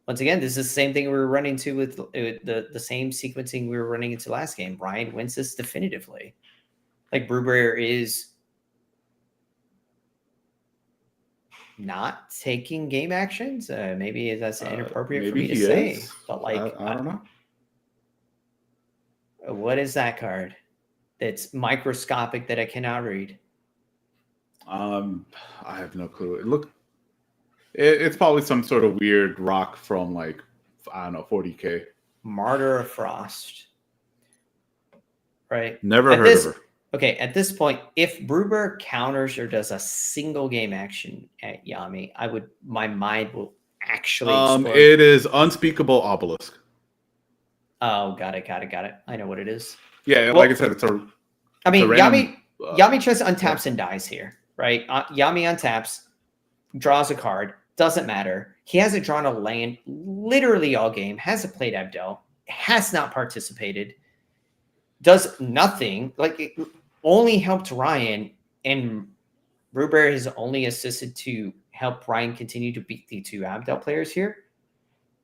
once again, this is the same thing we were running to with the same sequencing we were running into last game. Ryan wins this definitively. Like, Brewbear is not taking game actions. Maybe that's inappropriate for me to say, but like, I don't know. What is that card? It's microscopic that I cannot read. I have no clue. It's probably some sort of weird rock from, like, I don't know, 40K. Martyr of Frost. Right? Never heard of her. Okay, at this point, if Brewbear counters or does a single game action at Yami, my mind will actually explode. It is Unspeakable Obelisk. Oh, got it. I know what it is. Yeah, Well, like I said, I mean, random, Yami just untaps and dies here, right? Yami untaps, draws a card, doesn't matter. He hasn't drawn a land literally all game, hasn't played Abdel, has not participated, does nothing. Like, it only helped Ryan, and Brewbear has only assisted to help Ryan continue to beat the two Abdel players here.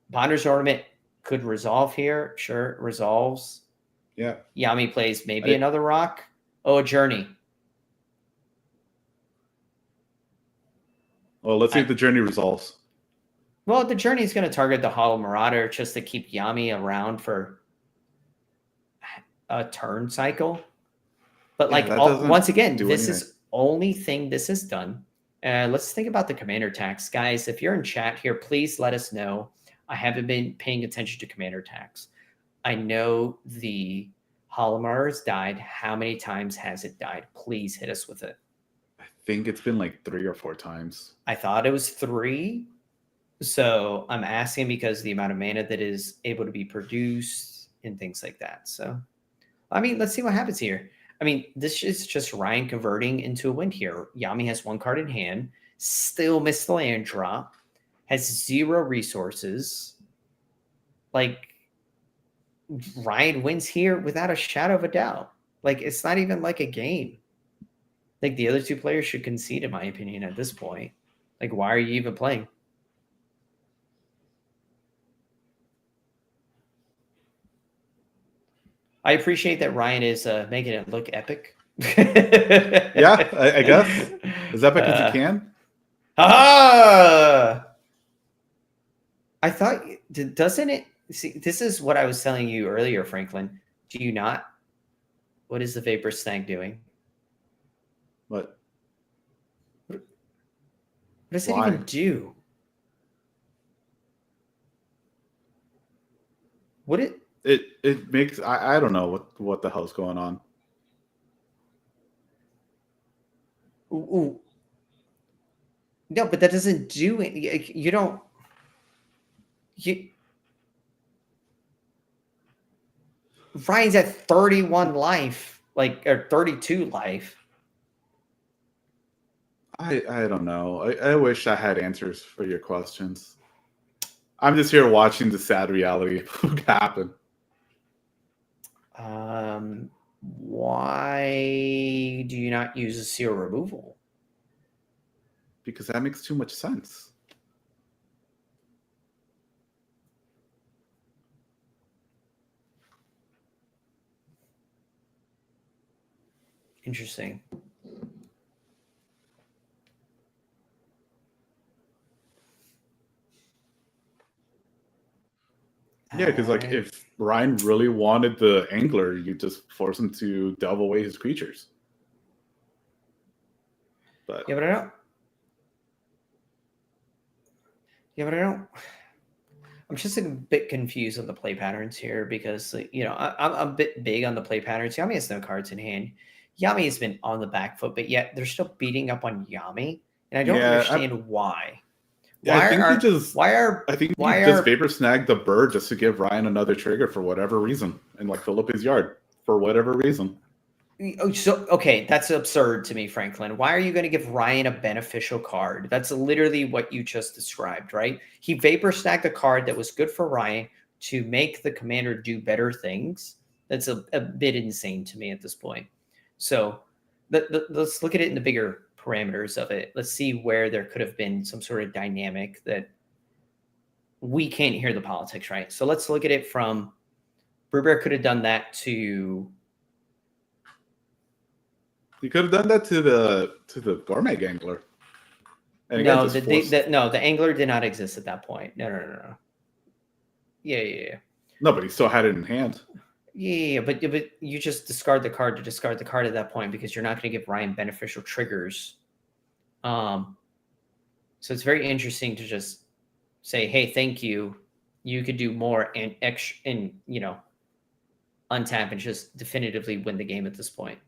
Bonder's Ornament could resolve here. Sure, it resolves. yeah. Yami plays maybe another rock. Oh, a Journey. Well, let's see if the journey resolves. Well, the Journey is going to target the Hollow Marauder just to keep Yami around for a turn cycle. But once again, this is only thing this has done. Let's think about the commander tax. Guys, if you're in chat here, please let us know. I haven't been paying attention to commander tax. I know the Hollow Marauder's died. How many times has it died? Please hit us with it. I think it's been like 3 or 4 times. I thought it was 3. So I'm asking because the amount of mana that is able to be produced and things like that. So, I mean, let's see what happens here. I mean, this is just Ryan converting into a win here. Yami has 1 card in hand, still missed the land drop, has 0 resources. Like, Ryan wins here without a shadow of a doubt. Like, it's not even like a game. Like, the other 2 players should concede, in my opinion, at this point. Like, why are you even playing? I appreciate that Ryan is making it look epic. Yeah, I guess. As epic as he can. Ah! I thought, doesn't it? See, this is what I was telling you earlier, Franklin. Do you not? What is the Vapor Snag doing? But What does it Why? even do? What it? it makes I don't know what the hell's going on. Ooh. No, but that doesn't do it. You don't. Ryan's at 31 life, like, or 32 life. I don't know. I wish I had answers for your questions. I'm just here watching the sad reality of what happened. Why do you not use a seal removal? Because that makes too much sense. Interesting. Yeah, because like if Ryan really wanted the angler, you just force him to delve away his creatures. But Yeah, but I don't. Yeah, but I don't. I'm just a bit confused on the play patterns here because, you know, I'm a bit big on the play patterns. Yami has no cards in hand. Yami has been on the back foot, but yet they're still beating up on Yami, and I don't understand why. I think he just vapor snagged the bird just to give Ryan another trigger for whatever reason, and like fill up his yard for whatever reason. So, okay, that's absurd to me, Franklin. Why are you going to give Ryan a beneficial card? That's literally what you just described, right? He vapor snagged a card that was good for Ryan to make the commander do better things. That's a bit insane to me at this point. So let's look at it in the bigger parameters of it. Let's see where there could have been some sort of dynamic that we can't hear the politics, right? So let's look at it from Brewbear could have done that to... You could have done that to the gourmet angler. And no, the angler did not exist at that point. No. Yeah. No, but he still had it in hand. Yeah, but you just discard the card to discard the card at that point because you're not going to give Ryan beneficial triggers. So it's very interesting to just say, "Hey, thank you. You could do more and you know, untap and just definitively win the game at this point."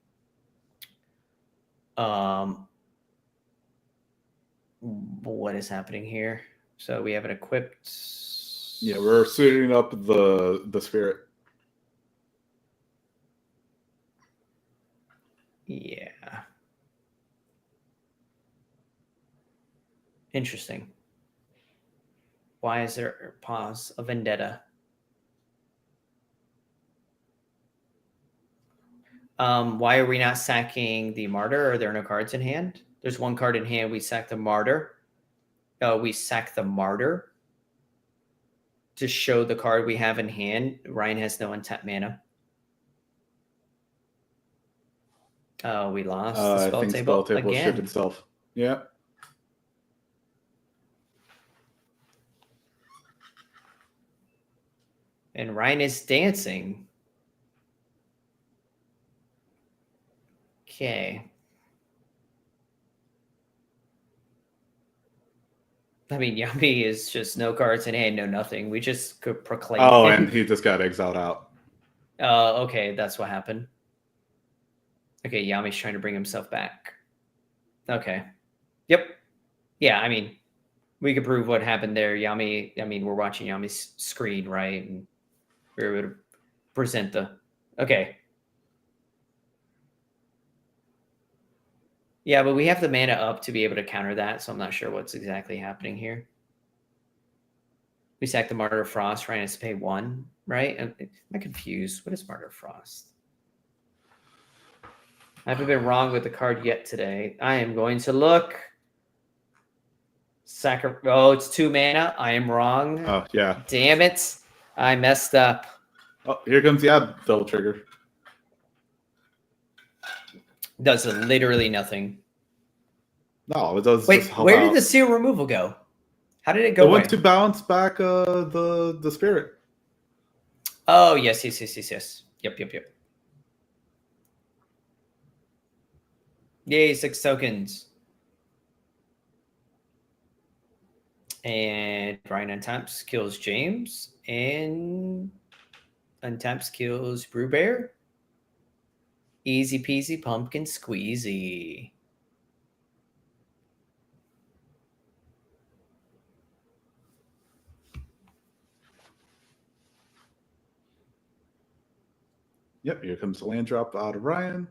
What is happening here? So we have an equipped. Yeah, we're suiting up the spirit. Yeah. Interesting. Why is there pause a vendetta? Why are we not sacking the martyr? Are there no cards in hand? There's one card in hand. We sack the martyr. We sack the martyr to show the card we have in hand. Ryan has no untapped mana. We lost the spell table again. Stripped itself. Yeah. And Ryan is dancing. Okay. I mean, Yami is just no cards in hand, no nothing. We just could proclaim. Oh, him. and he just got exiled out. Okay, that's what happened. Okay, Yami's trying to bring himself back. Okay. Yep. Yeah, I mean, we could prove what happened there. Yami, I mean, we're watching Yami's screen, right? And we're able to present the... Okay. Yeah, but we have the mana up to be able to counter that, so I'm not sure what's exactly happening here. We sack the Martyr of Frost, Ryan has to pay 1, right? Am I confused? What is Martyr of Frost? I haven't been wrong with the card yet today. I am going to look. Oh, it's 2 mana. I am wrong. Oh, yeah. Damn it. I messed up. Oh, here comes the double trigger. Does literally nothing. No, it does. Wait, just help where out. did the seal removal go? How did it It go away? went to bounce back the spirit. Oh, yes. Yep. Yay, 6 tokens. And Brian untaps kills James. And untaps kills Brewbear. Easy peasy pumpkin squeezy. Yep, here comes the land drop out of Ryan.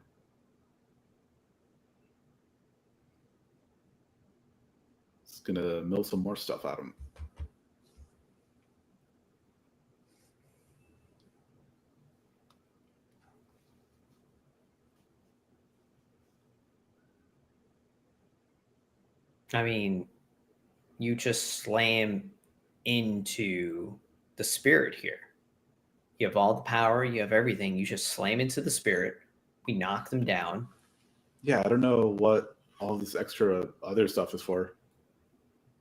It's gonna mill some more stuff out of him. I mean, you just slam into the spirit here. You have all the power, you have everything. You just slam into the spirit. We knock them down. Yeah, I don't know what all this extra other stuff is for.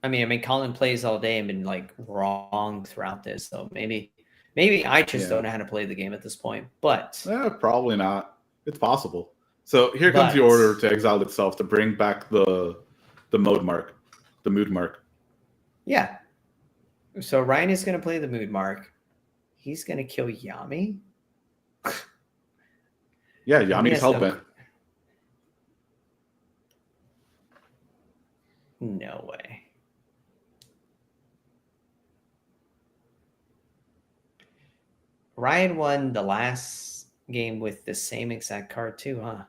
I mean, Colin plays all day and been like wrong throughout this, so maybe I just Yeah. don't know how to play the game at this point. But Probably not. It's possible. So here comes the But- order to exile itself to bring back the mood mark. yeah. So Ryan is going to play the mood mark. He's going to kill Yami. Yeah, Yami Yami's has no- hellbent. No way. Ryan won the last game with the same exact card too, huh?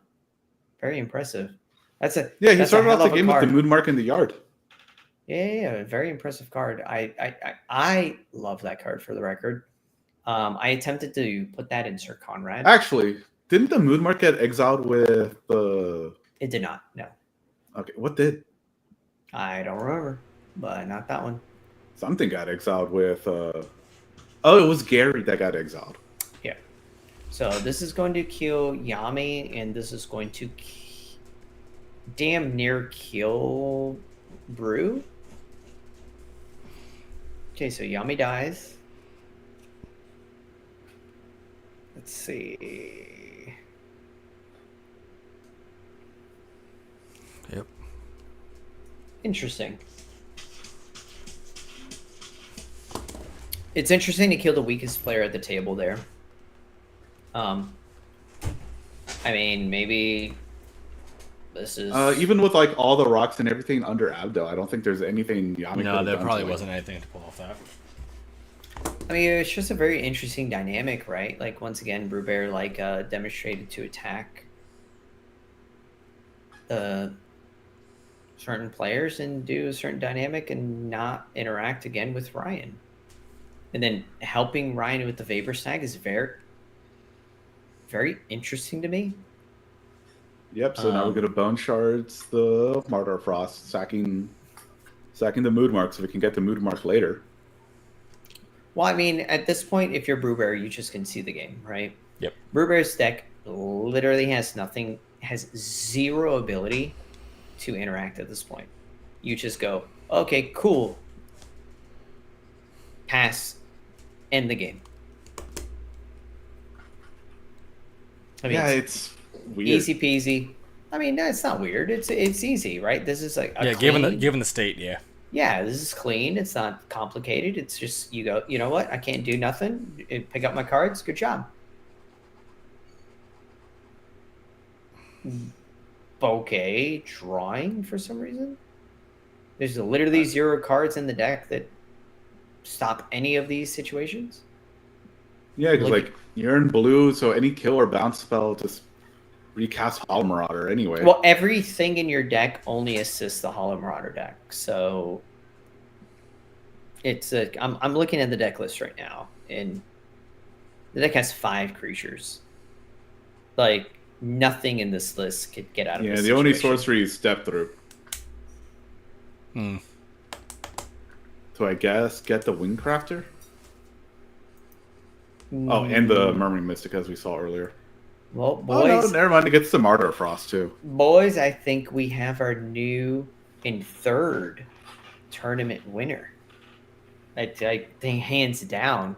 Very impressive. That's a Yeah, he that's a started off hell the of a game with the card. mood mark in the yard. Yeah, very impressive card. I love that card for the record. I attempted to put that in Sir Conrad. Actually, didn't the mood mark get exiled with the? It did not. No, Okay, what did? I don't remember, but not that one. Something got exiled with. Oh, it was Gary that got exiled. So this is going to kill Yami, and this is going to damn near kill Brew. Okay, so Yami dies. Let's see. Yep. Interesting. It's interesting to kill the weakest player at the table there. I mean, maybe this is Even with like all the rocks and everything under Abdo, I don't think there's anything Yami could No, have there done probably to, like- wasn't anything to pull off that. I mean, it's just a very interesting dynamic, right? Like once again, Brewbear like demonstrated to attack certain players and do a certain dynamic and not interact again with Ryan. And then helping Ryan with the Vapor Snag is very, very interesting to me. Yep. So now we're gonna bone shards the Martyr Frost, sacking the mood mark so we can get the mood mark later. Well, I mean, at this point, if you're Brewbear, you just can see the game, right? Yep. Brewbear's deck literally has nothing, has zero ability to interact at this point. You just go, okay, cool. Pass, end the game. I mean, Yeah, it's it's weird. easy peasy. I mean, no, it's not weird. It's easy, right? This is like a Yeah, clean, given the state, yeah. yeah, this is clean. It's not complicated. It's just you go, you know what? I can't do nothing. Pick up my cards. Good job. Okay, drawing for some reason. There's literally 0 cards in the deck that stop any of these situations. Yeah, because Look- like you're in blue, so any kill or bounce spell just recast Hollow Marauder anyway. Well, everything in your deck only assists the Hollow Marauder deck. So it's a. I'm looking at the deck list right now, and the deck has 5 creatures. Like nothing in this list could get out of. Yeah, this the only situation. sorcery is Step Through. Hmm. So I guess get the Wingcrafter. Oh, and the Murmuring Mystic as we saw earlier. Well, Oh no, boys, never mind. It gets the Martyr of Frost too. boys, I think we have our new and third tournament winner. I think hands down.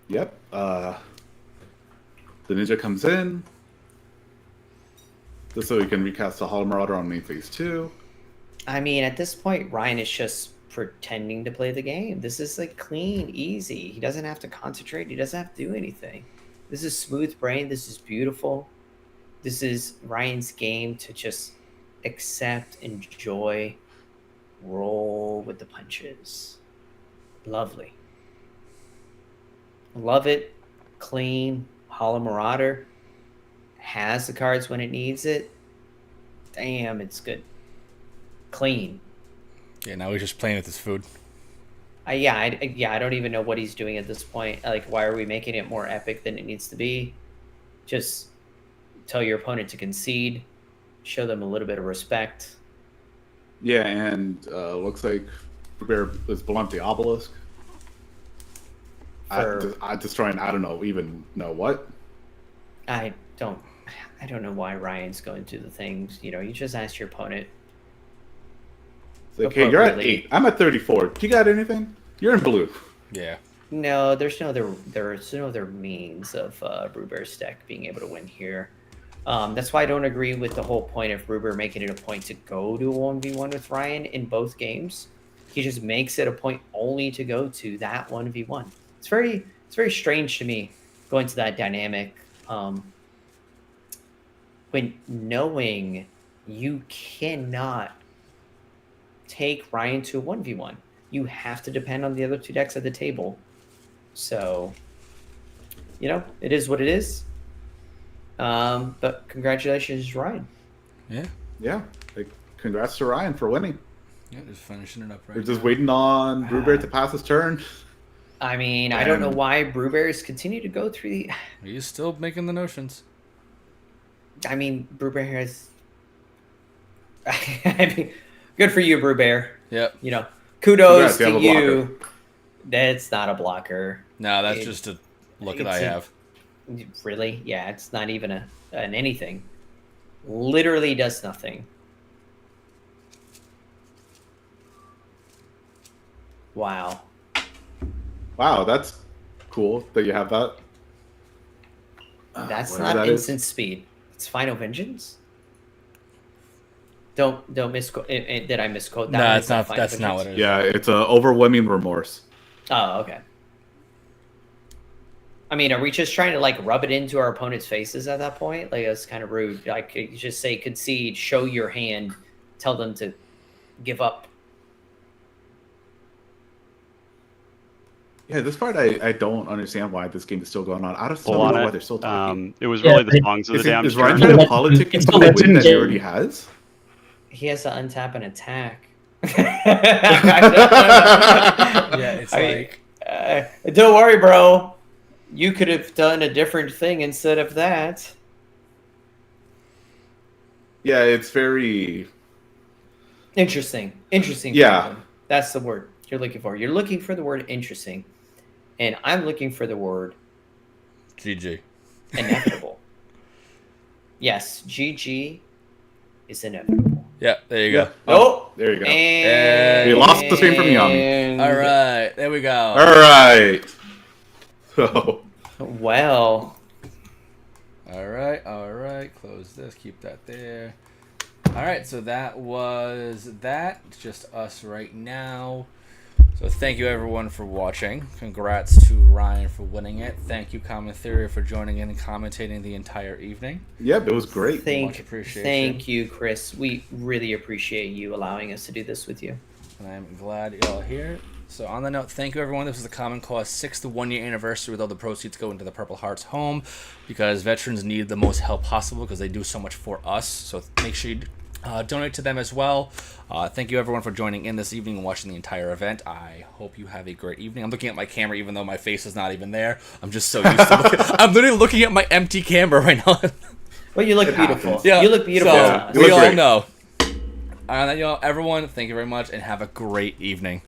Yep. The ninja comes in. Just so we can recast the Hollow Marauder on main phase 2. I mean, at this point, Ryan is just pretending to play the game. This is like clean, easy. He doesn't have to concentrate. He doesn't have to do anything. This is smooth brain. This is beautiful. This is Ryan's game to just accept, enjoy, roll with the punches. Lovely. Love it. Clean. Hollow Marauder has the cards when it needs it. Damn, it's good. Clean. Yeah, now he's just playing with his food. I don't even know what he's doing at this point. Like, why are we making it more epic than it needs to be? Just tell your opponent to concede. Show them a little bit of respect. Yeah, and looks like Bear is blunt the obelisk. I destroying. I don't know even know what. I don't know why Ryan's going through the things. You know, you just ask your opponent. It's like, hey, you're at Appropriately. 8. I'm at 34. You got anything? You're in blue. Yeah. No, there's no other means of Brewbear's deck being able to win here. That's why I don't agree with the whole point of Brewbear making it a point to go to a 1v1 with Ryan in both games. He just makes it a point only to go to that 1v1. It's very strange to me going to that dynamic when knowing you cannot take Ryan to a 1v1. You have to depend on the other 2 decks at the table. So, you know, it is what it is. But congratulations, Ryan. Yeah. Yeah. Like, congrats to Ryan for winning. Yeah, just finishing it up right We're just now. waiting on Brewbear to pass his turn. I mean, I don't know why Brewbears continue to go through the... He's still making the notions. I mean, Brewbear has... I mean, good for you, Brewbear. Yep. You know, kudos Congrats, you have to a you. That's not a blocker. No, that's It- just a look that it's I a- have. Really? Yeah, it's not even an anything. Literally does nothing. Wow. Wow, that's cool that you have that. That's Whatever not that is. instant speed. It's Final Vengeance. Don't misquote. Did I misquote that? No, one? it's not. Final That's not what Vengeance? it is. Yeah, it's a overwhelming remorse. Oh, okay. I mean, are we just trying to like rub it into our opponent's faces at that point? Like that's kind of rude. Like you just say concede, show your hand, tell them to give up. Yeah, this part I don't understand why this game is still going on. I just don't Pull on know why it. they're still talking. It was Yeah, really the songs of the Is, damn is Ryan turn. trying to politic It's into the win that he legendary. already has? He has to untap and attack. Yeah, it's like don't worry, bro. You could have done a different thing instead of that. Yeah, it's very. Interesting. Interesting. Yeah. Franklin. That's the word you're looking for. You're looking for the word interesting. And I'm looking for the word GG. inevitable. Yes, GG is inevitable. Yeah, there you go. Oh, There you go. and We lost the stream from Yami. All right, there we go. All right. So, Well, All right. Close this. Keep that there. All right, so that was that. It's just us right now. So thank you everyone for watching. Congrats to Ryan for winning it. Thank you, Common Theory, for joining in and commentating the entire evening. Yep, it was great. Much appreciation. Thank you, Chris. We really appreciate you allowing us to do this with you. And I'm glad you're all here. So on the note, thank you everyone. This is the Common Cause 6th 1-year anniversary, with all the proceeds going to the Purple Hearts home, because veterans need the most help possible because they do so much for us. So make sure you donate to them as well. Thank you everyone for joining in this evening and watching the entire event. I hope you have a great evening. I'm looking at my camera even though my face is not even there. I'm just so used to looking. I'm literally looking at my empty camera right now. Well, you look It beautiful. happens. Yeah, You look beautiful. So Thomas. You we look all great. know. And then, everyone, thank you very much and have a great evening.